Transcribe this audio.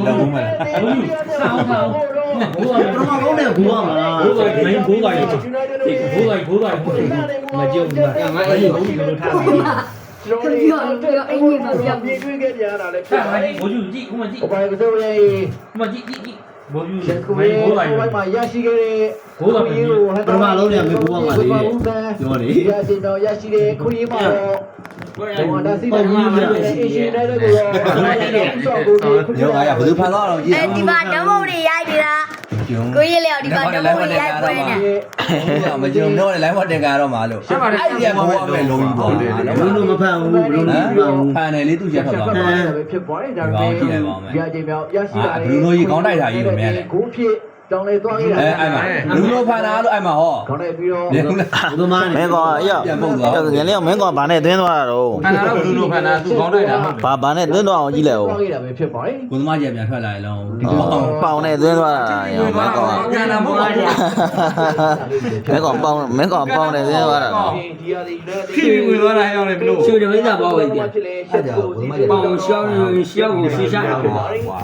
လောက်ဘူးမလား ဆောင်းဆောင်းဘိုးက ပထမကောင်းတဲ့ဘူကမှာ ဘိုးကမင်းဘိုးကရဘိုးကမကြုံဘူးငါအဲ့ဒီဘိုးကြီးလိုထားတယ် ကျွန်တော်တို့အင်ကြီးမပြောင်းပြေးတွေ့ခဲ့ကြတာလည်းဖြစ်ပါ အဲ့ဒီဘိုးကြီးကြည့်ဥမကြည့် ဘာလို့ဆိုလဲ ဥမကြည့်ဘိုးကြီး ရှင်ကို မင်းဘိုးကရ ဘိုးမှာရရှိခဲ့တဲ့ ပထမလုံးเนี่ยမေဘူကမှာလေပြောလေ ရရှိတော့ရရှိတဲ့ခွေးမှာတော့ဘောဒါစီမှာအရှင်တဲ့ကိုရော ရောငါရဘယ်သူဖန်သွားတော့ကြည့် ဒီမှာဓမ္မုတ်တွေရိုက်နေတာကိုကြီးလေဒီမှာဓမ္မုတ်တွေရိုက်ပွဲနေ မကြုံတော့လိုင်းမတင်ကြတော့မှာလို့အဲ့ဒီကဘောအမဲ့လုံးကြီးပေါ့လေ ဘလုံးမဖန်ဘူးဘလုံးမဖန်ဘူး ဖန်တယ်လေသူချက်ထွက်သွားတယ် ဖြစ်ပေါ်တယ်ဒါပေမဲ့ရချိန်မြောက်ရရှိတာကိုဖြစ်တောင်းလေသွားခဲ့တာ အဲ့မှာလူလိုဖန်တာလို့အဲ့မှာဟော ခေါင်းလိုက်ပြီးတော့ နေဦးလား ဘုသမား မင်းကောင်အရောက်ငယ်လေးမင်းကောင်ဘာနဲ့သွင်းသွားတာတော့ ဖန်တာတော့ဘလူးလိုဖန်တာသူကောင်းလိုက်တာဟုတ် ဘာနဲ့သွင်းသွားအောင်ကြည့်လိုက်ဦး သွားခဲ့တာပဲဖြစ်ပါတယ် ကိုသမားကြီးပြန်ထွက်လာရင်လုံးဒီ ပေါင်နဲ့သွင်းသွားတာရောမင်းကောင် ပြန်လာမို့လား မင်းကောင်ပေါင်နဲ့သွင်းသွားတာတော့ ဒီဟာဒီလည်း ဖြည့်ဝင်သွားတာရောက်လေဘလို့ ချိုးတယ်မင်းသားပေါ့ဗျာဖြစ်လေရှက်ကိုစီးတယ် ပေါင်ရှောင်းရှောင်းကိုရှေ့ရှာ ကွာ